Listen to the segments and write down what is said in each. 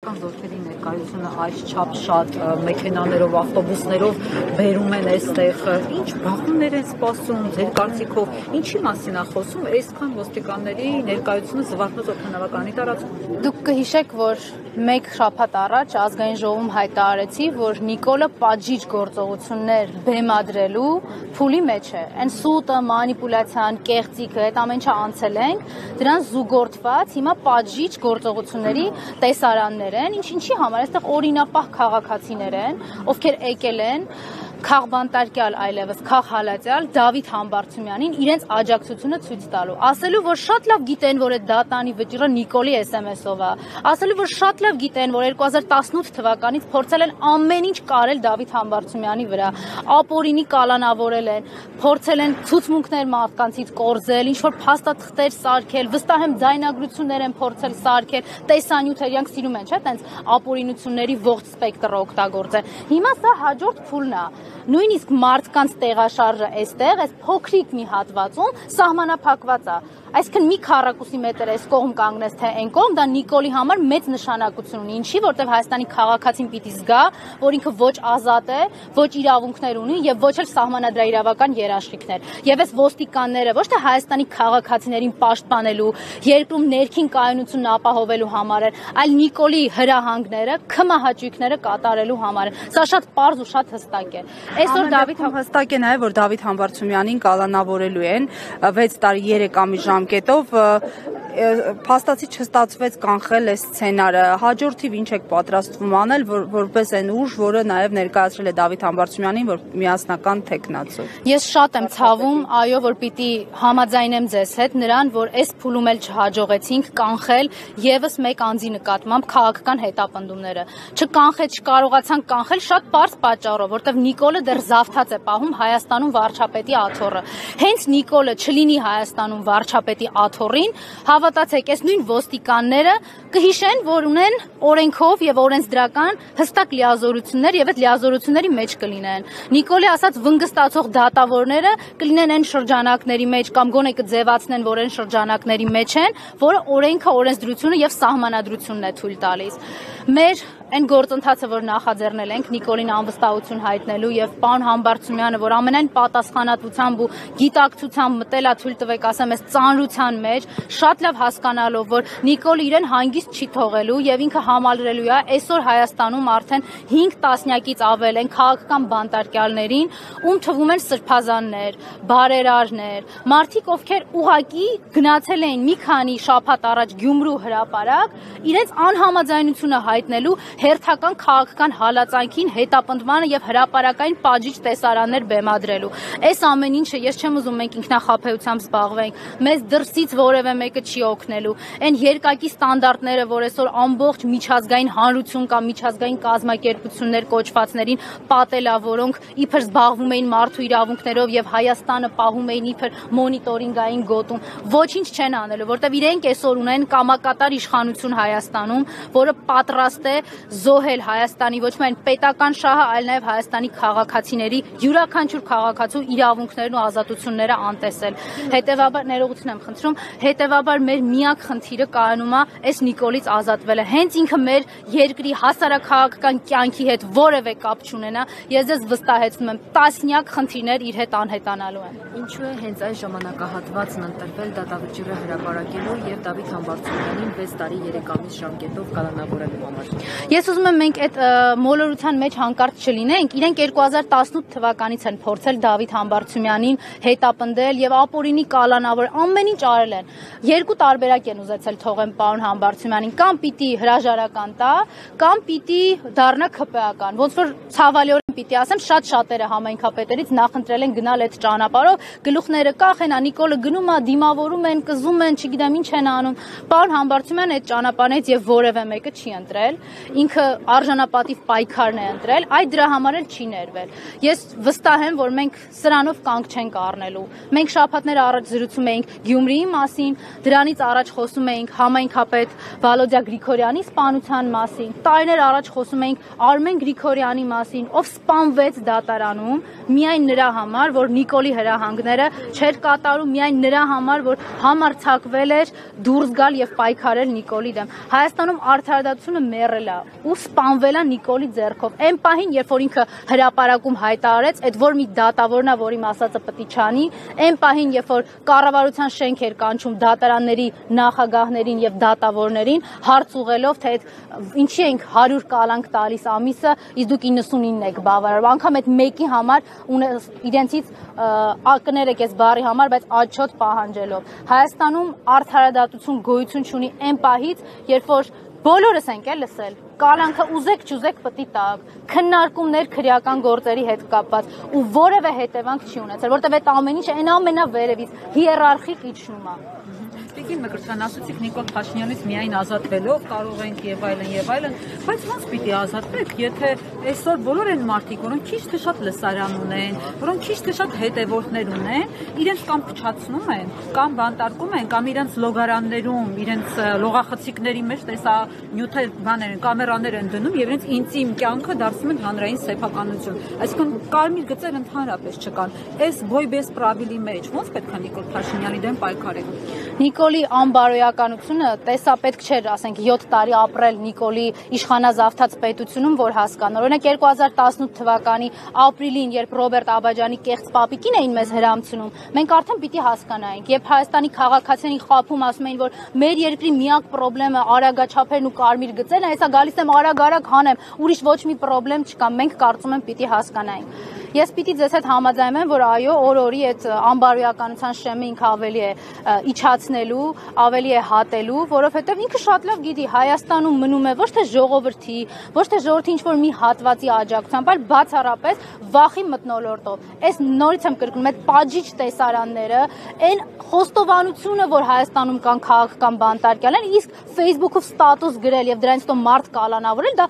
հայկական զորքերի ներկայությունը այսչափ շատ մեքենաներով, ավտոբուսներով բերում են այստեղ, ինչ բախումներ են սպասում, ձեր կարծիքով, ինչի մասին է խոսում այսքան ոստիկանների ներկայությունը Զվարթնոց օդանավականի տարածքում։ Դուք կհիշեք, որ մեկ շաբաթ առաջ ազգային ժողովում հայտարարեցի, որ Նիկոլը պատժիչ գործողություններ բեմադրելու փուլի մեջ է։ Այն սուտը, մանիպուլյացիան, կեղծիքը, այդ ամեն ինչը անցել ենք, դրան զուգորդված հիմա պատժիչ գործողությունների տեսարաններ են, ինչի համար այստեղ օրինապահ քաղաքացիներ են, ովքեր եկել են քաղբանտարկյալ այլևս քաղհալածյալ Դավիթ Համբարձումյանին իրենց աջակցությունը ցույց տալու, ասելու, որ շատ լավ գիտեն, որ այդ դատանի վճիռը Նիկոլի SMS-ով է, ասելու, որ շատ լավ գիտեն, որ 2018 թվականից փորձել են ամեն ինչ կարել Դավիթ Համբարձումյանի վրա, ապօրինի կալանավորել են, փորձել են ցուցմունքներ մարդկանցից կորզել, ինչ որ փաստաթղթեր սարքել, վստահ եմ ձայնագրություններ են փորձել սարքել, տեսանյութեր, իրանք սիրում են, չէ՞, տենց ապօրինությունների ողջ սպեկտրը օգտագործել։ Հիմա սա հաջորդ փուլն է։ Նույնիսկ մարդկանց տեղաշարժը այստեղ, այս փոքրիկ մի հատվածում սահմանափակված է։ Այսինքն մի քառակուսի մետր այս կողմ կանգնես թե այն կողմ, դա Նիկոլի համար մեծ նշանակություն ունի։ Ինչի, որտեղ Հայաստանի քաղաքացին պիտի զգա, որ ինքը ոչ ազատ է, ոչ իրավունքներ ունի եւ ոչ էլ սահմանադրաիրավական երաշխիքներ։ Եվ այս ոստիկանները ոչ թե Հայաստանի քաղաքացիներին պաշտպանելու, երկրում ներքին կայունությունն ապահովելու համար են, այլ Նիկոլի հրահանգները, քմահաճույքները կատարելու համար են։ Սա շատ պարզ ու շատ հստակ է։ Այսօր Դավիթ հստակ է նաև, որ Դավիթ Համբարձումյանին կալանավորելու են 6 տարի 3 ամիս ժամկետով, փաստացի չստացվեց կանխել այս սցենարը, հաջորդիվ ինչ եք պատրաստվում անել, որպես այն ուժ, որը նաև ներկայացրել է Դավիթ Համբարձումյանին, որ միասնական թեկնածու։ Ես շատ եմ ցավում, այո, որ պիտի համաձայնեմ ձեզ հետ նրան, որ այս փուլում էլ չհաջողեցինք կանխել եւս մեկ անձի նկատմամբ քաղաքական հետապնդումները։ Չկարողացանք կանխել շատ պարզ պատճառով, որտեղ Նիկոլը դեռ զավթած է պահում Հայաստանում վարչապետի աթոռը։ Հենց Նիկոլը չլինի Հայաստանում վարչապետի աթոռին, հավատացեք, այս նույն ոստիկանները կհիշեն, որ ունեն օրենքով եւ օրենսդրական հստակ լիազորություններ եւ այդ լիազորությունների մեջ կլինեն։ Նիկոլի ասած վնգստացող դատավորները կլինեն այն շրջանակների մեջ կամ գոնե կձևացնեն, որ այն շրջանակների մեջ են, որը օրենքը, օրենսդրությունը եւ սահմանադրությունն է թույլ տալիս։ Մեր այն գործընթացը, որ նախաձեռնել ենք Նիկոլին անվստահություն հայտնելու եւ պարոն Համբարձումյանը, որ ամենայն պատասխանատվությամբ ու գիտակցությամբ մտել է, թույլ տվեք ասեմ, այս ծանրության մեջ, շատ լավ հասկանալով, որ Նիկոլը իրեն հանգիստ չի թողելու եւ ինքը համալրելու է այսօր Հայաստանում արդեն 5 տասնյակից ավել են քաղաքական բանտարկյալներին, ում թվում են սրբազաններ, բարերարներ, մարդիկ, ովքեր ուղակի գնացել էին մի քանի շաբաթ առաջ Գյումրու հրապարակ, իրենց անհամաձայնությունը հայտնելու հերթական քաղաքական հալածանքին, հետապնդմանը եւ հրապարակային պատժիչ տեսարաններ բեմադրելու։ Այս ամեն ինչը ես չեմ ուզում մենք ինքնախապեյությամբ զբաղվենք, մեզ դրսից որևէ մեկը չի օգնելու։ Այն երկակի ստանդարտները, որ այսօր ամբողջ միջազգային հանրություն կամ միջազգային կազմակերպություններ կոչվածներին պատել է, որոնք իբր զբաղվում էին մարդու իրավունքներով եւ Հայաստանը պահում էին իբր մոնիտորինգային գոտում, ոչինչ չեն անելու, որտեվ իրենք այսօր ունեն կամակատար իշխանություն Հայաստանում, որը պատրաստ է զոհել Հայաստանի ոչ միայն պետական շահը, այլ նաև Հայաստանի քաղաքացիների յուրաքանչյուր քաղաքացու իրավունքներն ու ազատությունները անտեսել։ Հետևաբար ներողություն եմ խնդրում, հետևաբար մեր միակ խնդիրը կայանում է այս Նիկոլից ազատվելը։ Հենց ինքը մեր երկրի հասարակքաղաքական կյանքի հետ որևէ կապ չունենա, ես ձեզ վստահեցնում եմ, տասնյակ խնդիրներ իր հետ անհետանալու են։ Ինչու է հենց այս ժամանակահատվածն ընտրվել դատավճիռը հրապարակելու եւ Դավիթ Համբարձումյանին 6 տարի 3 ամիս ժամկետով կալանավորելու համար։ Ես ուզում եմ մենք այդ մոլորության մեջ հանկարծ չլինենք, իրենք 2018 թվականից են փորձել Դավիթ Համբարձումյանին հետապնդել եւ ապօրինի կալանավոր ամեն ինչ արել են։ Երկու տարբերակ են ուզեցել թողեն պարոն Համբարձումյանին, կամ պիտի հրաժարական տա, կամ պիտի դառնա ՔՊԱ-ական։ Ոնց որ ցավալիորեն պիտի ասեմ, շատ շատերը համայնքապետերից նախընտրել են գնալ այդ ճանապարհով, գլուխները կախեն, Նիկոլը գնում է, դիմավորում են, կզում են, չգիտեմ ինչ են անում։ Պարոն Համբարձումյանը այդ ճանապարհից եւ որևէ մեկը չի ընտրել։ ինքը արժանապատիվ պայքարն է ընտրել, այդ դրա համար էլ չի ներվել։ Ես վստահ եմ, որ մենք սրանով կանգ չենք առնելու։ Մենք շաբաթներ առաջ զրուցում էինք Գյումրիի մասին, դրանից առաջ խոսում էինք համայնքապետ Վալոդյա Գրիգորյանի սպանության մասին, տարիներ առաջ խոսում էինք Արմեն Գրիգորյանի մասին, ով սպանվեց դատարանում միայն նրա համար, որ Նիկոլի հրահանգները չէր կատարում, միայն նրա համար, որ համարձակվել էր դուրս գալ եւ պայքարել Նիկոլի դեմ։ Հայաստանում արդարադատությունը մեռել է ու սպանվել է Նիկոլի ձեռքով։ Այն պահին, երբ որ ինքը հրապարակում հայտարարեց, այդ որ մի դատավորն է, որ իմ ասածը պետք է չանի, այն պահին, երբ որ կառավարության շենք էր կանչում դատարանների նախագահներին եւ դատավորներին, հարց ուղղելով, թե ինչի ենք 100 կալանք տալիս ամիսը, իսկ դուք 99 եք բավարարում։ Անկամ այդ մեկի համար իրենցից կներեք այս բառի համար, բայց աչոտ պահանջելով։ Հայաստանում արդարադատություն գոյություն չունի այն պահից, երբ որ բոլորս ենք լսել, կալանքը ուզեք չուզեք պետք է տաք, քննարկումներ քրեական գործերի հետ կապված ու որևէ հետևանք չի ունեցել, որտեղ այդ ամեն ինչը այն ամենավերևից հիերարխիկ իջնում է։ Տիկին Մկրտչյան, ասացիք Նիկոլ Փաշինյանից միայն ազատվելով կարող ենք եւ այլն, բայց ոնց պիտի ազատվեք, եթե այսօր բոլոր այն մարդիկ, որոնք քիչ թե շատ լսարան ունեն, որոնք քիչ թե շատ հետևորդներ ունեն, իրենց կամ փչացնում են, կամ բանտարկում են, կամ իրենց լոգարաններում, իրենց լողախցիկների մեջ տեսա նյութեր բաներ են, կամերաներ են դնում եւ իրենց ինտիմ կյանքը դարձնում են հանրային սեփականություն։ Այսինքն կարմիր գծեր ընդհանրապես չկան։ Այս բոյբես պրավիլի մեջ ոնց պետք է Նիկոլ Փաշինյանի դեմ պայքարել։ Նիկոլի անբարոյականությունը տեսապետք չէր, ասենք 7 տարի ապրել Նիկոլի իշխանազավթած պետությունում, որ հասկանար։ Օրինակ 2018 թվականի ապրիլին, երբ Ռոբերտ Աբաջյանի կեղծ պապիկին էին մեզ հրամցնում, մենք արդեն պիտի հասկանայինք, երբ Հայաստանի քաղաքացիներին խաբում ասում էին, որ մեր երկրի միակ խնդրեմը արագաչափերն ու կարմիր գծերն է, հեսա գալիս եմ արագ հանեմ, ուրիշ ոչ մի խնդրեմ չկա, մենք կարծում եմ պիտի հասկանայինք։ Ես պիտի ձեզ հետ համաձայնեմ, որ այո, օր-օրի այդ անբարոյականության շեմը ինքը ավելի է իջացնելու, ավելի է հատելու, որովհետև ինքը շատ լավ գիտի, Հայաստանում մնում է ոչ թե ժողովրդի ինչ-որ մի հատվածի աջակցությամբ, այլ բացառապես վախի մթնոլորտով։ Այս նորից եմ կրկնում, այդ պատժիչ տեսարանները, այն խոստովանությունը, որ Հայաստանում կան քաղաքական բանտարկյալներ, իսկ Facebook-ով ստատուս գրել եւ դրանից հետո մարդ կալանավորել, դա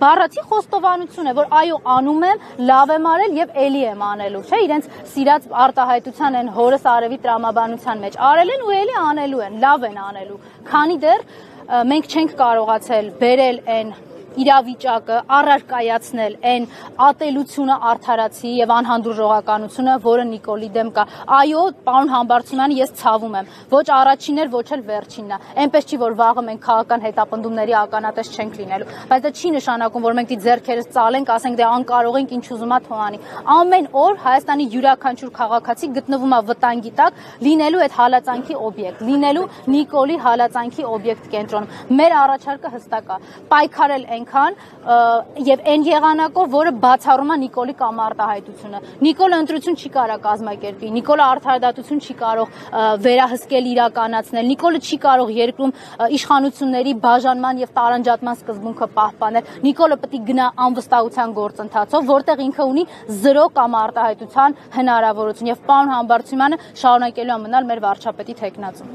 բառացի խոստովանություն է, որ այո անում եմ, լավ եմ արել եւ էլի եմ անելու, չէ, իրենց սիրած արտահայտության են հորս արևի տրամաբանության մեջ արել են ու էլի անելու են, լավ են անելու։ Քանի դեռ մենք չենք կարողացել բերել այն իրավիճակը առարկայացնել այն ատելությունը արդարացի եւ անհանդուրժողականությունը, որը Նիկոլի դեմ կա։ Այո, պարոն Համբարձումյանի, ես ցավում եմ։ Ոչ առաջինն էր, ոչ էլ վերջինն է։ Այնպես չի, որ վաղը մենք քաղաքական հետապնդումների ականատես չենք լինելու, բայց դա չի նշանակում, որ մենք դի ձեռքերս ծալենք, ասենք դե անկարող ենք, ինչ ուզում ա թողանի։ Ամեն օր Հայաստանի յուրաքանչյուր քաղաքացի գտնվում է վտանգի տակ, լինելու այդ հալածանքի օբյեկտ, լինելու Նիկոլի հալածանքի օբյեկտ կենտրոնում։ Մեր առաջարկը հստակ է։ Պայքարել այնքան եւ այն եղանակով, որը բացառում է Նիկոլի կամ արտահայտությունը։ Նիկոլը ընտրություն չի կարող կազմակերպի, Նիկոլը արդարադատություն չի կարող վերահսկել, իրականացնել, Նիկոլը չի կարող երկրում իշխանությունների բաժանման եւ տարանջատման սկզբունքը պահպանել։ Նիկոլը պետք է գնա անվստահության գործընթացով, որտեղ ինքը ունի 0 կամ արտահայտության հնարավորություն եւ պարոն Համբարձումյանը շարունակելու է մնալ մեր վարչապետի թեկնածու։